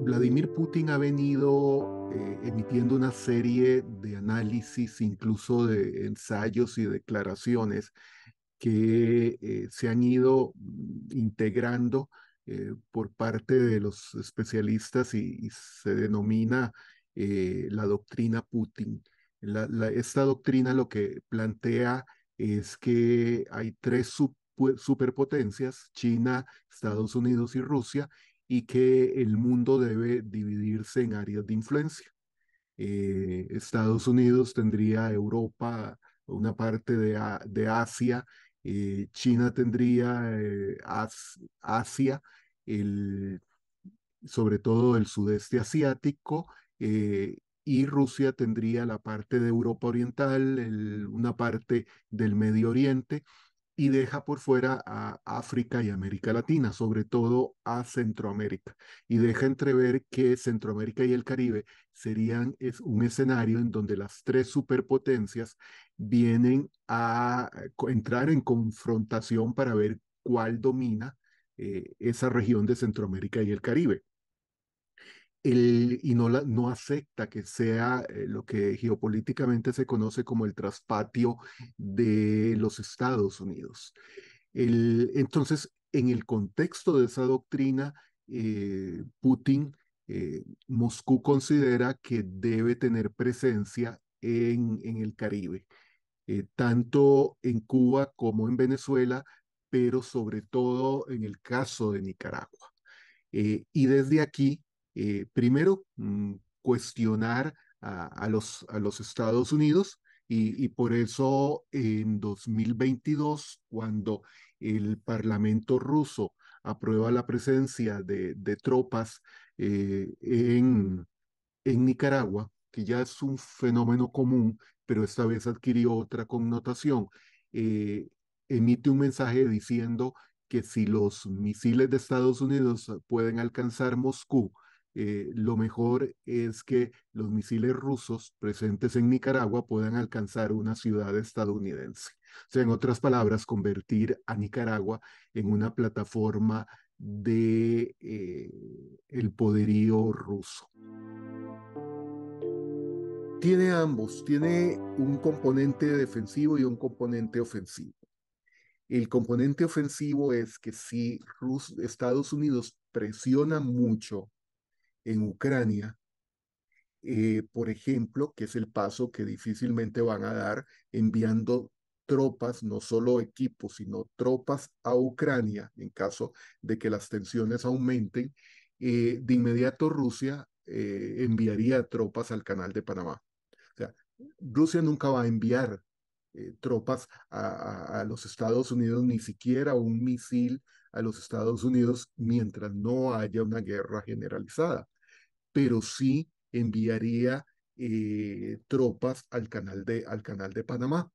Vladimir Putin ha venido emitiendo una serie de análisis, incluso de ensayos y declaraciones que se han ido integrando por parte de los especialistas y se denomina la doctrina Putin. Esta doctrina lo que plantea es que hay tres superpotencias, China, Estados Unidos y Rusia, y que el mundo debe dividirse en áreas de influencia. Estados Unidos tendría Europa, una parte de Asia, China tendría Asia, el, sobre todo el sudeste asiático, y Rusia tendría la parte de Europa Oriental, una parte del Medio Oriente, y deja por fuera a África y América Latina, sobre todo a Centroamérica, y deja entrever que Centroamérica y el Caribe serían un escenario en donde las tres superpotencias vienen a entrar en confrontación para ver cuál domina esa región de Centroamérica y el Caribe. Y no acepta que sea lo que geopolíticamente se conoce como el traspatio de los Estados Unidos. Entonces, en el contexto de esa doctrina, Putin, Moscú considera que debe tener presencia en el Caribe, tanto en Cuba como en Venezuela, pero sobre todo en el caso de Nicaragua. Y desde aquí, primero, cuestionar a los Estados Unidos y por eso en 2022, cuando el Parlamento ruso aprueba la presencia de tropas en Nicaragua, que ya es un fenómeno común, pero esta vez adquirió otra connotación, eh, emite un mensaje diciendo que si los misiles de Estados Unidos pueden alcanzar Moscú, lo mejor es que los misiles rusos presentes en Nicaragua puedan alcanzar una ciudad estadounidense. O sea, en otras palabras, convertir a Nicaragua en una plataforma de el poderío ruso. Tiene ambos, tiene un componente defensivo y un componente ofensivo. El componente ofensivo es que si Estados Unidos presiona mucho en Ucrania, por ejemplo, que es el paso que difícilmente van a dar enviando tropas, no solo equipos, sino tropas a Ucrania en caso de que las tensiones aumenten, de inmediato Rusia enviaría tropas al canal de Panamá. O sea, Rusia nunca va a enviar tropas a los Estados Unidos, ni siquiera un misil a los Estados Unidos mientras no haya una guerra generalizada, pero sí enviaría tropas al canal de Panamá,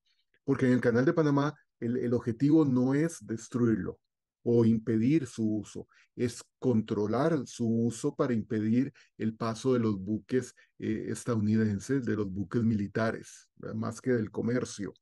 porque en el canal de Panamá el objetivo no es destruirlo o impedir su uso, es controlar su uso para impedir el paso de los buques estadounidenses, de los buques militares, ¿verdad? Más que del comercio.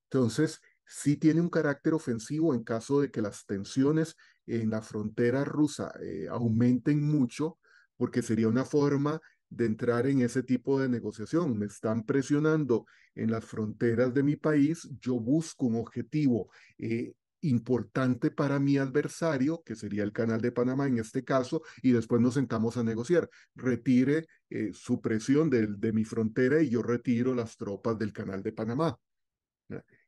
Entonces, sí tiene un carácter ofensivo en caso de que las tensiones en la frontera rusa aumenten mucho, porque sería una forma de entrar en ese tipo de negociación. Me están presionando en las fronteras de mi país, yo busco un objetivo importante para mi adversario, que sería el Canal de Panamá en este caso, y después nos sentamos a negociar. Retire su presión de mi frontera y yo retiro las tropas del Canal de Panamá.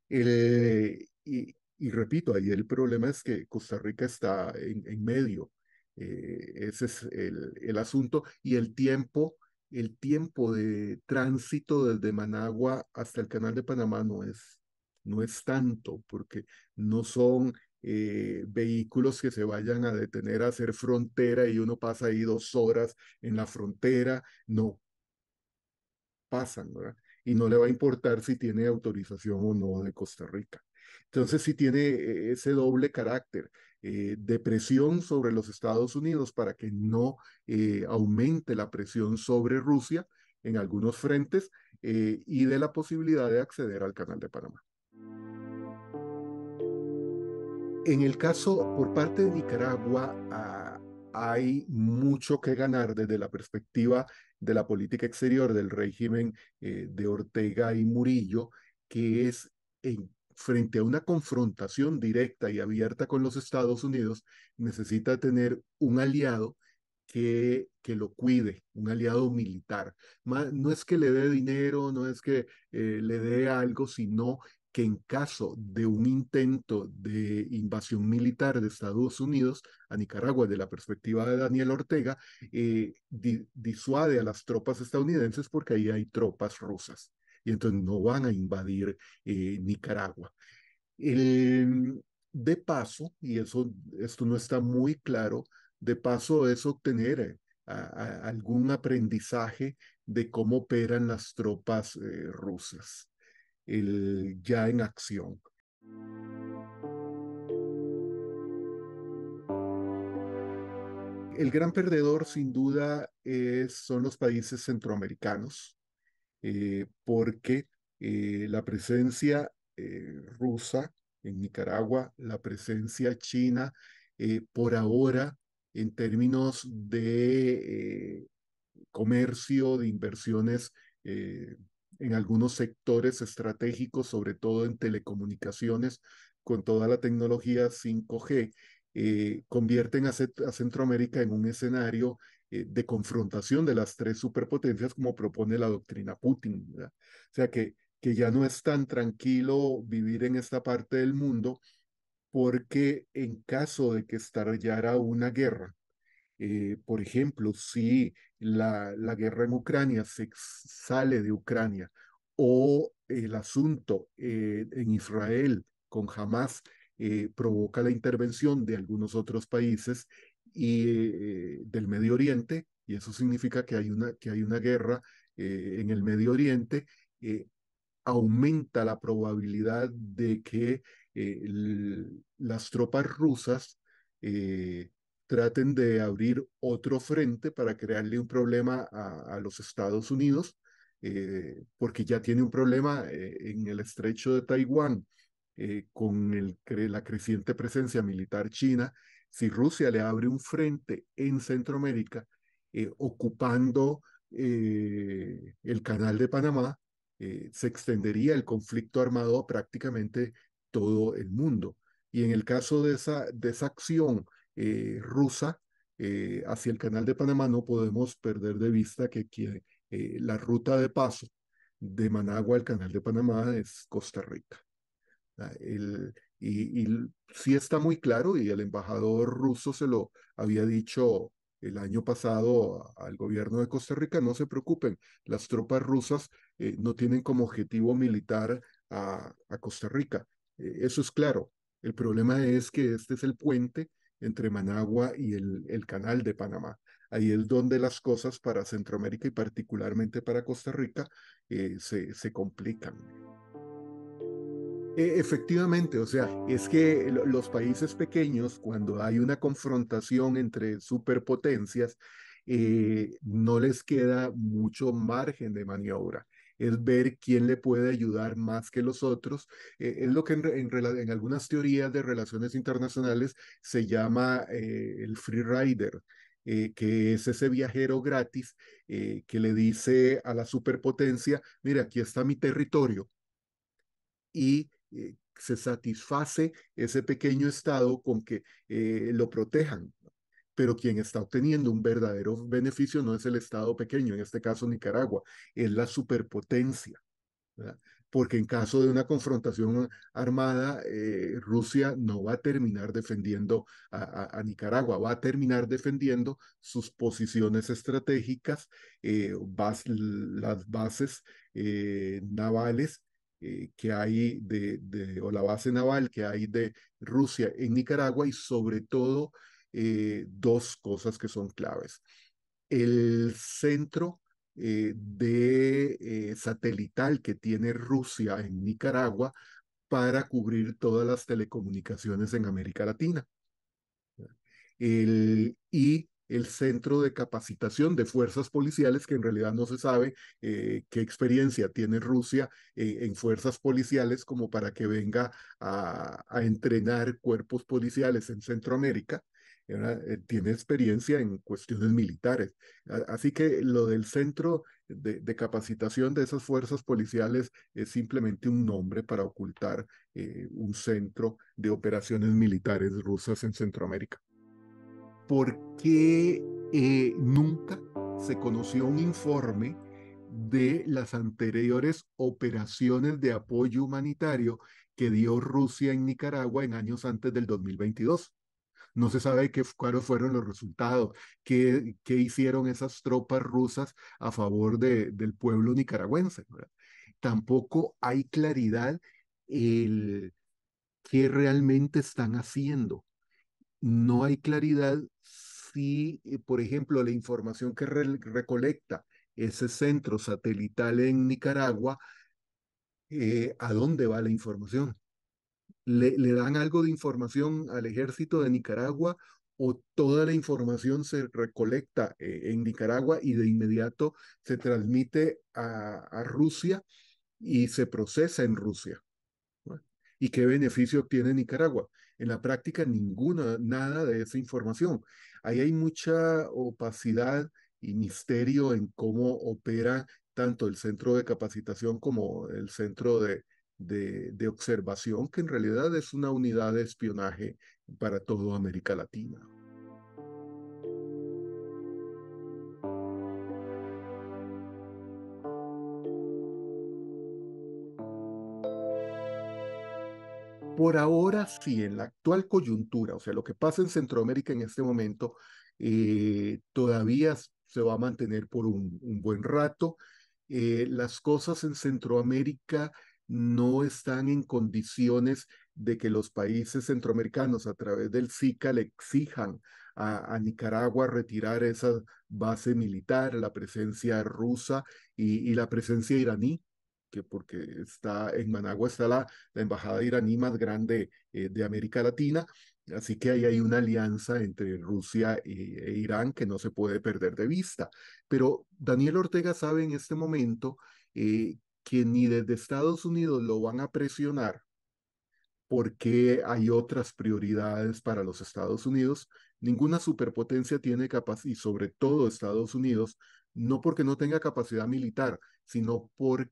Y repito, ahí el problema es que Costa Rica está en medio. Ese es el asunto. Y el tiempo de tránsito desde Managua hasta el Canal de Panamá no es tanto, porque no son vehículos que se vayan a detener a hacer frontera y uno pasa ahí 2 horas en la frontera. No, pasan, ¿verdad? Y no le va a importar si tiene autorización o no de Costa Rica. Entonces sí tiene ese doble carácter de presión sobre los Estados Unidos para que no aumente la presión sobre Rusia en algunos frentes y de la posibilidad de acceder al Canal de Panamá. En el caso por parte de Nicaragua, hay mucho que ganar desde la perspectiva de la política exterior del régimen de Ortega y Murillo, que es frente a una confrontación directa y abierta con los Estados Unidos, necesita tener un aliado que lo cuide, un aliado militar. No es que le dé dinero, no es que le dé algo, sino que en caso de un intento de invasión militar de Estados Unidos a Nicaragua, desde la perspectiva de Daniel Ortega, disuade a las tropas estadounidenses porque ahí hay tropas rusas y entonces no van a invadir Nicaragua. De paso, y esto no está muy claro, de paso es obtener algún aprendizaje de cómo operan las tropas rusas ya en acción. El gran perdedor, sin duda, son los países centroamericanos, porque la presencia rusa en Nicaragua, la presencia china, por ahora, en términos de comercio, de inversiones en algunos sectores estratégicos, sobre todo en telecomunicaciones, con toda la tecnología 5G, convierten a Centroamérica en un escenario de confrontación de las tres superpotencias como propone la doctrina Putin, ¿verdad? O sea que ya no es tan tranquilo vivir en esta parte del mundo porque en caso de que estallara una guerra, por ejemplo, si la guerra en Ucrania sale de Ucrania o el asunto en Israel con Hamas provoca la intervención de algunos otros países y del Medio Oriente, y eso significa que hay una guerra en el Medio Oriente, eh, aumenta la probabilidad de que las tropas rusas eh, traten de abrir otro frente para crearle un problema a los Estados Unidos, porque ya tiene un problema en el estrecho de Taiwán con la creciente presencia militar china. Si Rusia le abre un frente en Centroamérica, ocupando el canal de Panamá, se extendería el conflicto armado a prácticamente todo el mundo. Y en el caso de esa acción rusa hacia el canal de Panamá, no podemos perder de vista que la ruta de paso de Managua al canal de Panamá es Costa Rica. Y sí está muy claro, y el embajador ruso se lo había dicho el año pasado al gobierno de Costa Rica: no se preocupen, las tropas rusas no tienen como objetivo militar a Costa Rica. Eso es claro. El problema es que este es el puente entre Managua y el canal de Panamá. Ahí es donde las cosas para Centroamérica y particularmente para Costa Rica se complican. Efectivamente, o sea, es que los países pequeños, cuando hay una confrontación entre superpotencias, no les queda mucho margen de maniobra. Es ver quién le puede ayudar más que los otros. Es lo que en algunas teorías de relaciones internacionales se llama el free rider, que es ese viajero gratis que le dice a la superpotencia: mira, aquí está mi territorio, y se satisface ese pequeño estado con que lo protejan. Pero quien está obteniendo un verdadero beneficio no es el estado pequeño, en este caso Nicaragua, es la superpotencia, ¿verdad? Porque en caso de una confrontación armada, Rusia no va a terminar defendiendo a Nicaragua, va a terminar defendiendo sus posiciones estratégicas, las bases navales que hay o la base naval que hay de Rusia en Nicaragua, y sobre todo dos cosas que son claves: el centro de satelital que tiene Rusia en Nicaragua para cubrir todas las telecomunicaciones en América Latina. Y el centro de capacitación de fuerzas policiales, que en realidad no se sabe qué experiencia tiene Rusia en fuerzas policiales como para que venga a entrenar cuerpos policiales en Centroamérica. tiene experiencia en cuestiones militares. Así que lo del centro de capacitación de esas fuerzas policiales es simplemente un nombre para ocultar un centro de operaciones militares rusas en Centroamérica. ¿Por qué nunca se conoció un informe de las anteriores operaciones de apoyo humanitario que dio Rusia en Nicaragua en años antes del 2022? No se sabe cuáles fueron los resultados, qué hicieron esas tropas rusas a favor del pueblo nicaragüense, ¿verdad? Tampoco hay claridad el qué realmente están haciendo. No hay claridad si, por ejemplo, la información que recolecta ese centro satelital en Nicaragua, ¿a dónde va la información? ¿Le dan algo de información al ejército de Nicaragua o toda la información se recolecta en Nicaragua y de inmediato se transmite a Rusia y se procesa en Rusia? ¿No? ¿Y qué beneficio obtiene Nicaragua? En la práctica, ninguna, nada de esa información. Ahí hay mucha opacidad y misterio en cómo opera tanto el centro de capacitación como el centro de observación, que en realidad es una unidad de espionaje para toda América Latina. Por ahora sí, en la actual coyuntura, o sea, lo que pasa en Centroamérica en este momento, todavía se va a mantener por un buen rato. Las cosas en Centroamérica no están en condiciones de que los países centroamericanos a través del SICA le exijan a Nicaragua retirar esa base militar, la presencia rusa y la presencia iraní, que porque está en Managua está la embajada iraní más grande de América Latina, así que ahí hay una alianza entre Rusia e Irán que no se puede perder de vista. Pero Daniel Ortega sabe en este momento que ni desde Estados Unidos lo van a presionar porque hay otras prioridades para los Estados Unidos. Ninguna superpotencia tiene capacidad, y sobre todo Estados Unidos, no porque no tenga capacidad militar, sino por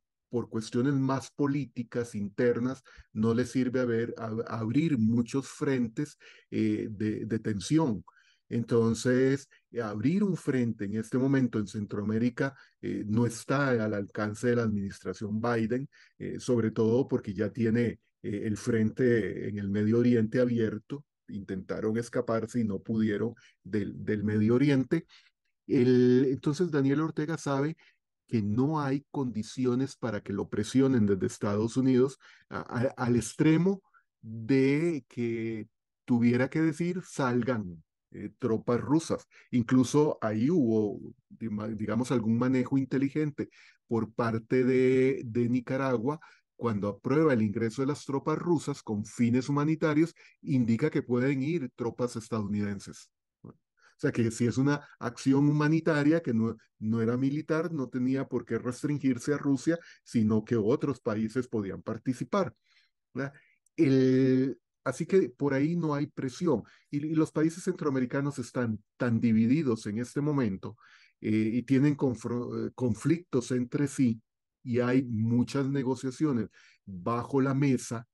cuestiones más políticas internas, no le sirve abrir muchos frentes de tensión. Entonces, abrir un frente en este momento en Centroamérica no está al alcance de la administración Biden, sobre todo porque ya tiene el frente en el Medio Oriente abierto, intentaron escaparse y no pudieron del Medio Oriente. Entonces Daniel Ortega sabe que no hay condiciones para que lo presionen desde Estados Unidos al extremo de que tuviera que decir salgan tropas rusas. Incluso ahí hubo, digamos, algún manejo inteligente por parte de Nicaragua cuando aprueba el ingreso de las tropas rusas con fines humanitarios, indica que pueden ir tropas estadounidenses. O sea que si es una acción humanitaria que no era militar, no tenía por qué restringirse a Rusia, sino que otros países podían participar. ¿Verdad? Así que por ahí no hay presión. Y los países centroamericanos están tan divididos en este momento y tienen conflictos entre sí y hay muchas negociaciones bajo la mesa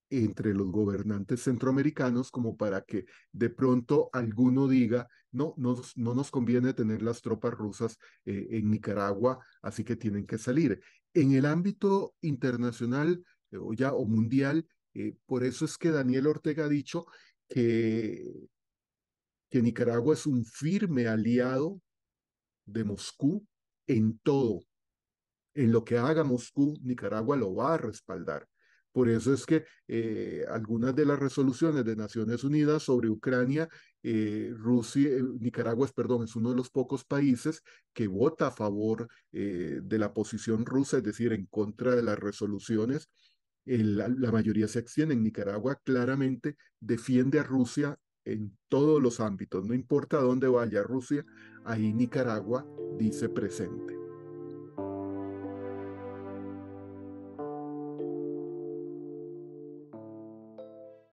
entre los gobernantes centroamericanos como para que de pronto alguno diga, no, no nos conviene tener las tropas rusas en Nicaragua, así que tienen que salir. En el ámbito internacional o mundial, por eso es que Daniel Ortega ha dicho que, que Nicaragua es un firme aliado de Moscú en todo. En lo que haga Moscú, Nicaragua lo va a respaldar. Por eso es que algunas de las resoluciones de Naciones Unidas sobre Ucrania, Nicaragua, perdón, es uno de los pocos países que vota a favor de la posición rusa, es decir, en contra de las resoluciones. La mayoría se abstiene. En Nicaragua claramente defiende a Rusia en todos los ámbitos, no importa dónde vaya Rusia, ahí Nicaragua dice presente.